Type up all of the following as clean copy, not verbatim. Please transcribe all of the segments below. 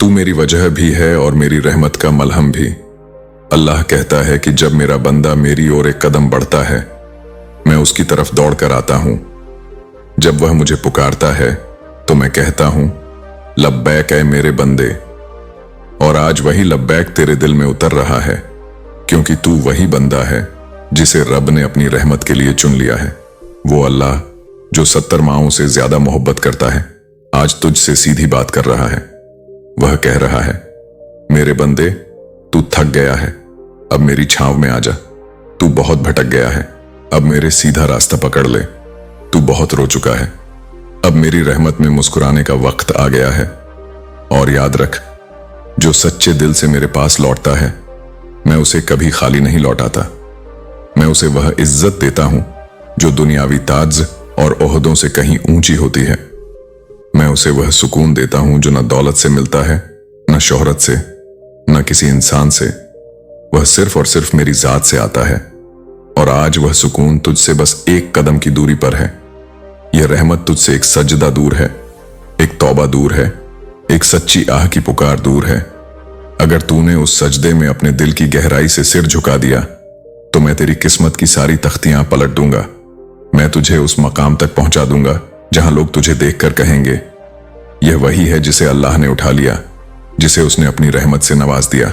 तू मेरी वजह भी है और मेरी रहमत का मलहम भी। अल्लाह कहता है कि जब मेरा बंदा मेरी ओर एक कदम बढ़ता है, मैं उसकी तरफ दौड़ कर आता हूं। जब वह मुझे पुकारता है तो मैं कहता हूं, लब्बैक ऐ मेरे बंदे। और आज वही लब्बैक तेरे दिल में उतर रहा है, क्योंकि तू वही बंदा है जिसे रब ने अपनी रहमत के लिए चुन लिया है। वो अल्लाह जो 70 माओं से ज्यादा मोहब्बत करता है, आज तुझसे सीधी बात कर रहा है। वह कह रहा है, मेरे बंदे, तू थक गया है, अब मेरी छांव में आ जा। तू बहुत भटक गया है, अब मेरे सीधा रास्ता पकड़ ले। तू बहुत रो चुका है, अब मेरी रहमत में मुस्कुराने का वक्त आ गया है। और याद रख, जो सच्चे दिल से मेरे पास लौटता है, मैं उसे कभी खाली नहीं लौटाता। मैं उसे वह इज्जत देता हूं जो दुनियावी ताज और ओहदों से कहीं ऊंची होती है। मैं उसे वह सुकून देता हूं जो न दौलत से मिलता है, न शोहरत से, न किसी इंसान से। वह सिर्फ और सिर्फ मेरी जात से आता है। और आज वह सुकून तुझसे बस एक कदम की दूरी पर है। यह रहमत तुझसे एक सजदा दूर है, एक तौबा दूर है, एक सच्ची आह की पुकार दूर है। अगर तूने उस सजदे में अपने दिल की गहराई से सिर झुका दिया, तो मैं तेरी किस्मत की सारी तख्तियां पलट दूंगा। मैं तुझे उस मकाम तक पहुंचा दूंगा जहां लोग तुझे देखकर कहेंगे, यह वही है जिसे अल्लाह ने उठा लिया, जिसे उसने अपनी रहमत से नवाज दिया।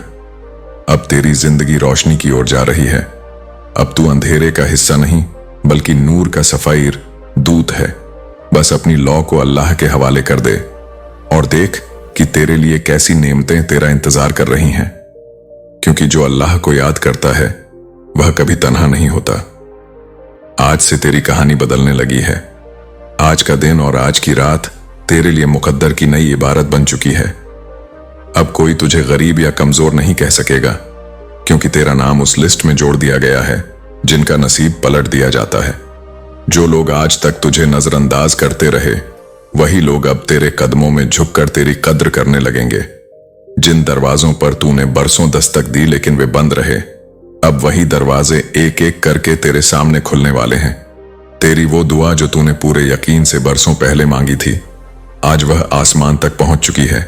अब तेरी जिंदगी रोशनी की ओर जा रही है। अब तू अंधेरे का हिस्सा नहीं, बल्कि नूर का सफायर दूत है। बस अपनी लौ को अल्लाह के हवाले कर दे और देख कि तेरे लिए कैसी नेमतें तेरा इंतजार कर रही हैं। क्योंकि जो अल्लाह को याद करता है, वह कभी तन्हा नहीं होता। आज से तेरी कहानी बदलने लगी है। आज का दिन और आज की रात तेरे लिए मुकद्दर की नई इबारत बन चुकी है। अब कोई तुझे गरीब या कमजोर नहीं कह सकेगा, क्योंकि तेरा नाम उस लिस्ट में जोड़ दिया गया है जिनका नसीब पलट दिया जाता है। जो लोग आज तक तुझे नजरअंदाज करते रहे, वही लोग अब तेरे कदमों में झुककर तेरी कद्र करने लगेंगे। जिन दरवाजों पर तूने बरसों दस्तक दी लेकिन वे बंद रहे, अब वही दरवाजे एक एक करके तेरे सामने खुलने वाले हैं। तेरी वो दुआ जो तूने पूरे यकीन से बरसों पहले मांगी थी, आज वह आसमान तक पहुंच चुकी है।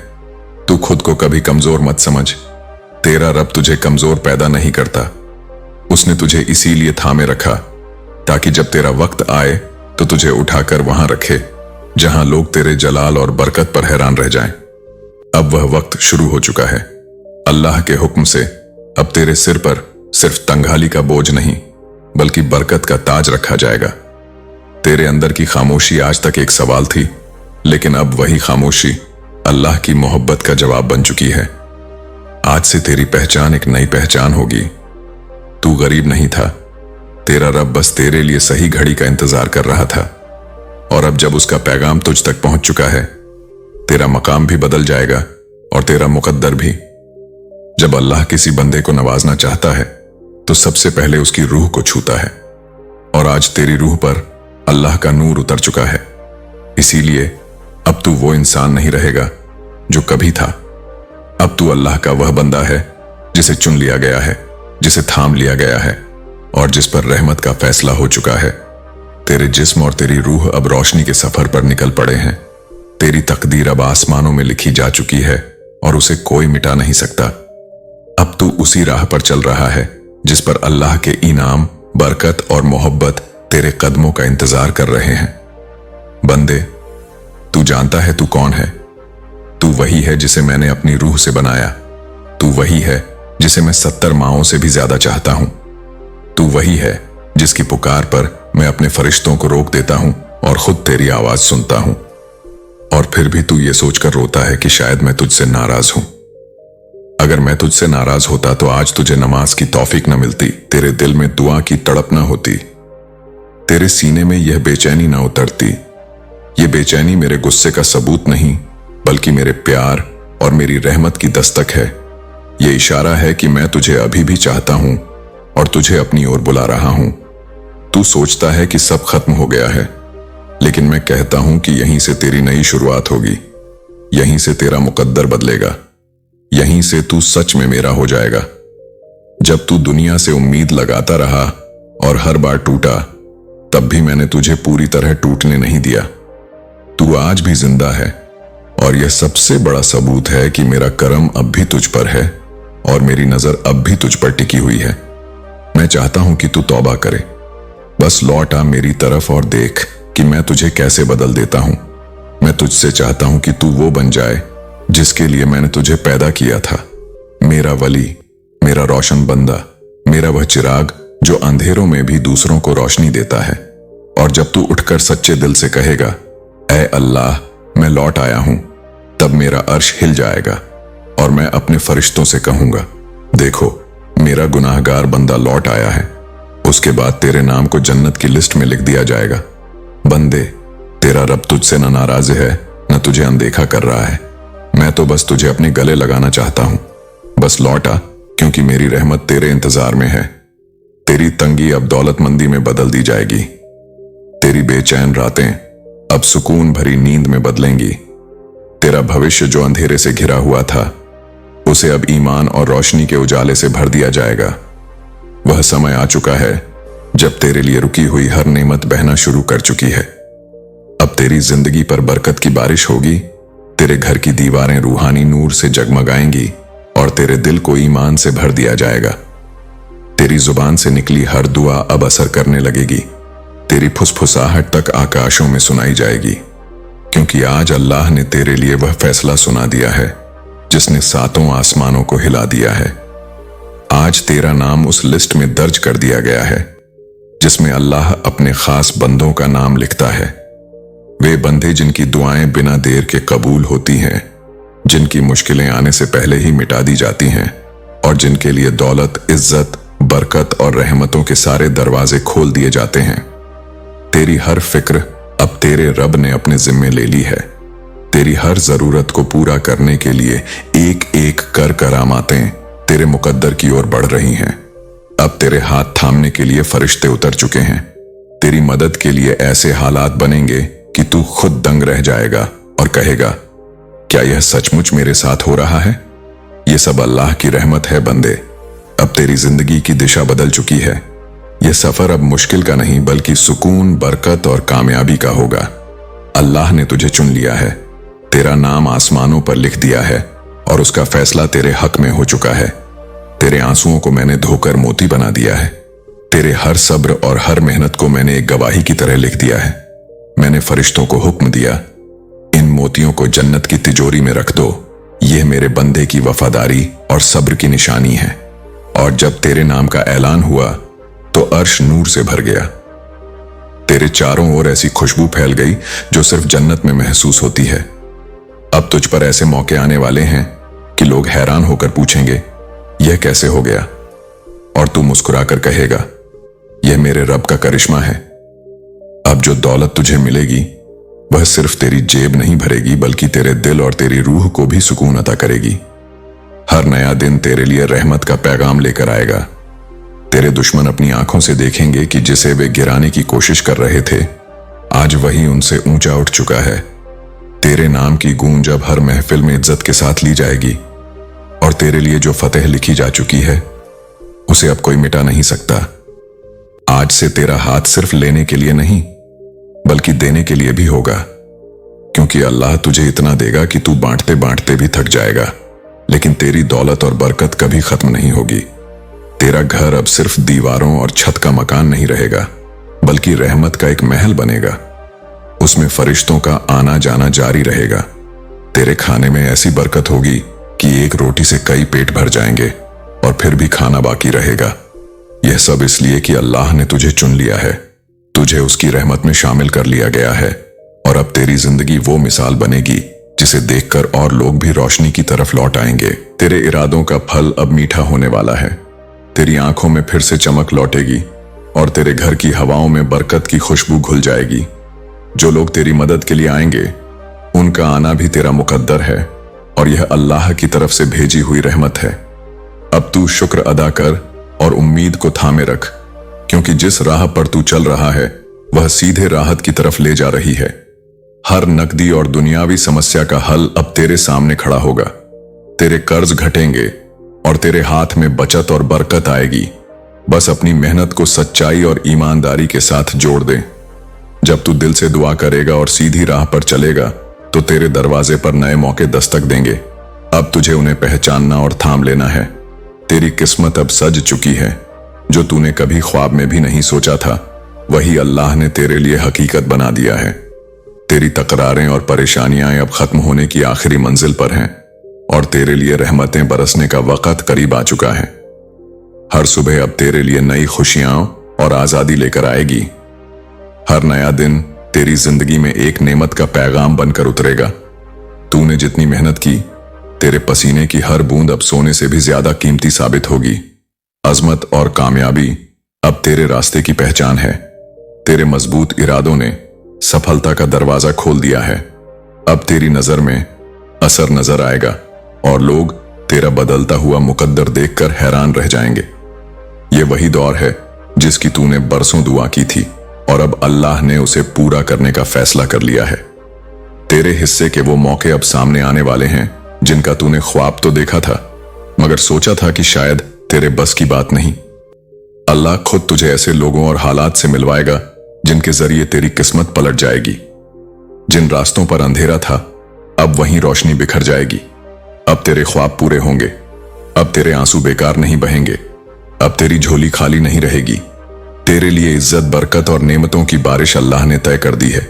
तू खुद को कभी कमजोर मत समझ। तेरा रब तुझे कमजोर पैदा नहीं करता। उसने तुझे इसीलिए थामे रखा ताकि जब तेरा वक्त आए तो तुझे उठाकर वहां रखे जहां लोग तेरे जलाल और बरकत पर हैरान रह जाएं। अब वह वक्त शुरू हो चुका है। अल्लाह के हुक्म से अब तेरे सिर पर सिर्फ तंगहाली का बोझ नहीं, बल्कि बरकत का ताज रखा जाएगा। तेरे अंदर की खामोशी आज तक एक सवाल थी, लेकिन अब वही खामोशी अल्लाह की मोहब्बत का जवाब बन चुकी है। आज से तेरी पहचान एक नई पहचान होगी। तू गरीब नहीं था, तेरा रब बस तेरे लिए सही घड़ी का इंतजार कर रहा था। और अब जब उसका पैगाम तुझ तक पहुंच चुका है, तेरा मकाम भी बदल जाएगा और तेरा मुकद्दर भी। जब अल्लाह किसी बंदे को नवाजना चाहता है, तो सबसे पहले उसकी रूह को छूता है। और आज तेरी रूह पर अल्लाह का नूर उतर चुका है। इसीलिए अब तू वो इंसान नहीं रहेगा जो कभी था। अब तू अल्लाह का वह बंदा है जिसे चुन लिया गया है, जिसे थाम लिया गया है और जिस पर रहमत का फैसला हो चुका है। तेरे जिस्म और तेरी रूह अब रोशनी के सफर पर निकल पड़े हैं। तेरी तकदीर अब आसमानों में लिखी जा चुकी है और उसे कोई मिटा नहीं सकता। अब तू उसी राह पर चल रहा है जिस पर अल्लाह के इनाम, बरकत और मोहब्बत तेरे कदमों का इंतजार कर रहे हैं। बंदे, तू जानता है तू कौन है? तू वही है जिसे मैंने अपनी रूह से बनाया। तू वही है जिसे मैं 70 माओं से भी ज्यादा चाहता हूं। तू वही है जिसकी पुकार पर मैं अपने फरिश्तों को रोक देता हूं और खुद तेरी आवाज सुनता हूं। और फिर भी तू ये सोचकर रोता है कि शायद मैं तुझसे नाराज हूं। अगर मैं तुझसे नाराज होता तो आज तुझे नमाज की तौफीक न मिलती, तेरे दिल में दुआ की तड़प न होती, तेरे सीने में यह बेचैनी न उतरती। ये बेचैनी मेरे गुस्से का सबूत नहीं, बल्कि मेरे प्यार और मेरी रहमत की दस्तक है। ये इशारा है कि मैं तुझे अभी भी चाहता हूं और तुझे अपनी ओर बुला रहा हूं। तू सोचता है कि सब खत्म हो गया है, लेकिन मैं कहता हूं कि यहीं से तेरी नई शुरुआत होगी। यहीं से तेरा मुकद्दर बदलेगा। यहीं से तू सच में मेरा हो जाएगा। जब तू दुनिया से उम्मीद लगाता रहा और हर बार टूटा, तब भी मैंने तुझे पूरी तरह टूटने नहीं दिया। तू आज भी जिंदा है और यह सबसे बड़ा सबूत है कि मेरा करम अब भी तुझ पर है और मेरी नजर अब भी तुझ पर टिकी हुई है। मैं चाहता हूं कि तू तौबा करे। बस लौट आ मेरी तरफ और देख कि मैं तुझे कैसे बदल देता हूं। मैं तुझसे चाहता हूं कि तू वो बन जाए जिसके लिए मैंने तुझे पैदा किया था। मेरा वली, मेरा रोशन बंदा, मेरा वह चिराग जो अंधेरों में भी दूसरों को रोशनी देता है। और जब तू उठकर सच्चे दिल से कहेगा, ऐ अल्लाह मैं लौट आया हूं, तब मेरा अर्श हिल जाएगा और मैं अपने फरिश्तों से कहूंगा, देखो मेरा गुनाहगार बंदा लौट आया है। उसके बाद तेरे नाम को जन्नत की लिस्ट में लिख दिया जाएगा। बंदे, तेरा रब तुझसे न नाराज है न तुझे अनदेखा कर रहा है। मैं तो बस तुझे अपने गले लगाना चाहता हूं। बस लौट आ, क्योंकि मेरी रहमत तेरे इंतजार में है। तेरी तंगी अब दौलतमंदी में बदल दी जाएगी। तेरी बेचैन रातें अब सुकून भरी नींद में बदलेंगी। तेरा भविष्य जो अंधेरे से घिरा हुआ था, उसे अब ईमान और रोशनी के उजाले से भर दिया जाएगा। वह समय आ चुका है जब तेरे लिए रुकी हुई हर नेमत बहना शुरू कर चुकी है। अब तेरी जिंदगी पर बरकत की बारिश होगी। तेरे घर की दीवारें रूहानी नूर से जगमगाएंगी और तेरे दिल को ईमान से भर दिया जाएगा। तेरी जुबान से निकली हर दुआ अब असर करने लगेगी। तेरी फुसफुसाहट तक आकाशों में सुनाई जाएगी, क्योंकि आज अल्लाह ने तेरे लिए वह फैसला सुना दिया है जिसने सातों आसमानों को हिला दिया है। आज तेरा नाम उस लिस्ट में दर्ज कर दिया गया है जिसमें अल्लाह अपने खास बंदों का नाम लिखता है। वे बंदे जिनकी दुआएं बिना देर के कबूल होती हैं, जिनकी मुश्किलें आने से पहले ही मिटा दी जाती हैं और जिनके लिए दौलत, इज्जत, बरकत और रहमतों के सारे दरवाजे खोल दिए जाते हैं। तेरी हर फिक्र अब तेरे रब ने अपने जिम्मे ले ली है। तेरी हर जरूरत को पूरा करने के लिए एक एक कर करामातें तेरे मुकद्दर की ओर बढ़ रही हैं। अब तेरे हाथ थामने के लिए फरिश्ते उतर चुके हैं। तेरी मदद के लिए ऐसे हालात बनेंगे कि तू खुद दंग रह जाएगा और कहेगा, क्या यह सचमुच मेरे साथ हो रहा है? यह सब अल्लाह की रहमत है बंदे। अब तेरी जिंदगी की दिशा बदल चुकी है। यह सफर अब मुश्किल का नहीं बल्कि सुकून, बरकत और कामयाबी का होगा। अल्लाह ने तुझे चुन लिया है। तेरा नाम आसमानों पर लिख दिया है और उसका फैसला तेरे हक में हो चुका है। तेरे आंसुओं को मैंने धोकर मोती बना दिया है। तेरे हर सब्र और हर मेहनत को मैंने एक गवाही की तरह लिख दिया है। मैंने फरिश्तों को हुक्म दिया, इन मोतियों को जन्नत की तिजोरी में रख दो। यह मेरे बंदे की वफादारी और सब्र की निशानी है। और जब तेरे नाम का ऐलान हुआ तो अर्श नूर से भर गया। तेरे चारों ओर ऐसी खुशबू फैल गई जो सिर्फ जन्नत में महसूस होती है। अब तुझ पर ऐसे मौके आने वाले हैं कि लोग हैरान होकर पूछेंगे, यह कैसे हो गया? और तू मुस्कुराकर कहेगा, यह मेरे रब का करिश्मा है। अब जो दौलत तुझे मिलेगी वह सिर्फ तेरी जेब नहीं भरेगी बल्कि तेरे दिल और तेरी रूह को भी सुकून अता करेगी। हर नया दिन तेरे लिए रहमत का पैगाम लेकर आएगा। तेरे दुश्मन अपनी आंखों से देखेंगे कि जिसे वे गिराने की कोशिश कर रहे थे, आज वही उनसे ऊंचा उठ चुका है। तेरे नाम की गूंज अब हर महफिल में इज्जत के साथ ली जाएगी और तेरे लिए जो फतेह लिखी जा चुकी है उसे अब कोई मिटा नहीं सकता। आज से तेरा हाथ सिर्फ लेने के लिए नहीं बल्कि देने के लिए भी होगा, क्योंकि अल्लाह तुझे इतना देगा कि तू बांटते बांटते भी थक जाएगा। लेकिन तेरी दौलत और बरकत कभी खत्म नहीं होगी। तेरा घर अब सिर्फ दीवारों और छत का मकान नहीं रहेगा बल्कि रहमत का एक महल बनेगा। उसमें फरिश्तों का आना जाना जारी रहेगा। तेरे खाने में ऐसी बरकत होगी कि एक रोटी से कई पेट भर जाएंगे और फिर भी खाना बाकी रहेगा। यह सब इसलिए कि अल्लाह ने तुझे चुन लिया है, तुझे उसकी रहमत में शामिल कर लिया गया है। और अब तेरी जिंदगी वो मिसाल बनेगी जिसे देखकर और लोग भी रोशनी की तरफ लौट आएंगे। तेरे इरादों का फल अब मीठा होने वाला है। तेरी आंखों में फिर से चमक लौटेगी और तेरे घर की हवाओं में बरकत की खुशबू घुल जाएगी। जो लोग तेरी मदद के लिए आएंगे उनका आना भी तेरा मुकद्दर है और यह अल्लाह की तरफ से भेजी हुई रहमत है। अब तू शुक्र अदा कर और उम्मीद को थामे रख, क्योंकि जिस राह पर तू चल रहा है वह सीधे राहत की तरफ ले जा रही है। हर नकदी और दुनियावी समस्या का हल अब तेरे सामने खड़ा होगा। तेरे कर्ज घटेंगे और तेरे हाथ में बचत और बरकत आएगी। बस अपनी मेहनत को सच्चाई और ईमानदारी के साथ जोड़ दे। जब तू दिल से दुआ करेगा और सीधी राह पर चलेगा तो तेरे दरवाजे पर नए मौके दस्तक देंगे। अब तुझे उन्हें पहचानना और थाम लेना है। तेरी किस्मत अब सज चुकी है। जो तूने कभी ख्वाब में भी नहीं सोचा था, वही अल्लाह ने तेरे लिए हकीकत बना दिया है। तेरी तकरारें और परेशानियां अब खत्म होने की आखिरी मंजिल पर हैं और तेरे लिए रहमतें बरसने का वक्त करीब आ चुका है। हर सुबह अब तेरे लिए नई खुशियां और आजादी लेकर आएगी। हर नया दिन तेरी जिंदगी में एक नेमत का पैगाम बनकर उतरेगा। तूने जितनी मेहनत की, तेरे पसीने की हर बूंद अब सोने से भी ज्यादा कीमती साबित होगी। अजमत और कामयाबी अब तेरे रास्ते की पहचान है। तेरे मजबूत इरादों ने सफलता का दरवाजा खोल दिया है। अब तेरी नजर में असर नजर आएगा और लोग तेरा बदलता हुआ मुकद्दर देखकर हैरान रह जाएंगे। ये वही दौर है जिसकी तूने बरसों दुआ की थी और अब अल्लाह ने उसे पूरा करने का फैसला कर लिया है। तेरे हिस्से के वो मौके अब सामने आने वाले हैं जिनका तूने ख्वाब तो देखा था, मगर सोचा था कि शायद तेरे बस की बात नहीं। अल्लाह खुद तुझे ऐसे लोगों और हालात से मिलवाएगा जिनके जरिए तेरी किस्मत पलट जाएगी। जिन रास्तों पर अंधेरा था, अब वहीं रोशनी बिखर जाएगी। अब तेरे ख्वाब पूरे होंगे। अब तेरे आंसू बेकार नहीं बहेंगे। अब तेरी झोली खाली नहीं रहेगी। तेरे लिए इज्जत, बरकत और नेमतों की बारिश अल्लाह ने तय कर दी है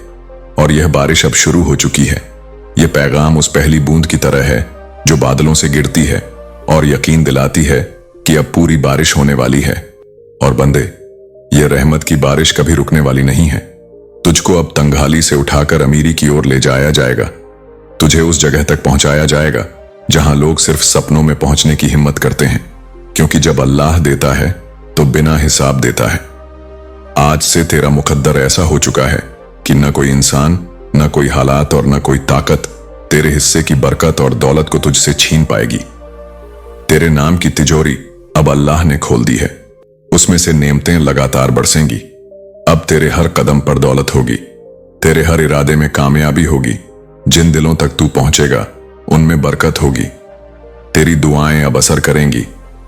और यह बारिश अब शुरू हो चुकी है। यह पैगाम उस पहली बूंद की तरह है जो बादलों से गिरती है और यकीन दिलाती है कि अब पूरी बारिश होने वाली है। और बंदे, यह रहमत की बारिश कभी रुकने वाली नहीं है। तुझको अब तंगहाली से उठाकर अमीरी की ओर ले जाया जाएगा। तुझे उस जगह तक पहुंचाया जाएगा जहां लोग सिर्फ सपनों में पहुंचने की हिम्मत करते हैं, क्योंकि जब अल्लाह देता है तो बिना हिसाब देता है। आज से तेरा मुकद्दर ऐसा हो चुका है कि न कोई इंसान, न कोई हालात और न कोई ताकत तेरे हिस्से की बरकत और दौलत को तुझसे छीन पाएगी। तेरे नाम की तिजोरी अब अल्लाह ने खोल दी है। उसमें से नेमतें लगातार बरसेंगी। अब तेरे हर कदम पर दौलत होगी। तेरे हर इरादे में कामयाबी होगी। जिन दिलों तक तू पहुंचेगा उनमें बरकत होगी। तेरी दुआएं अब असर करेंगी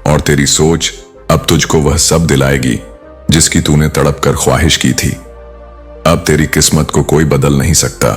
और तेरी सोच अब तुझको वह सब दिलाएगी जिसकी तूने तड़प कर ख्वाहिश की थी। अब तेरी किस्मत को कोई बदल नहीं सकता।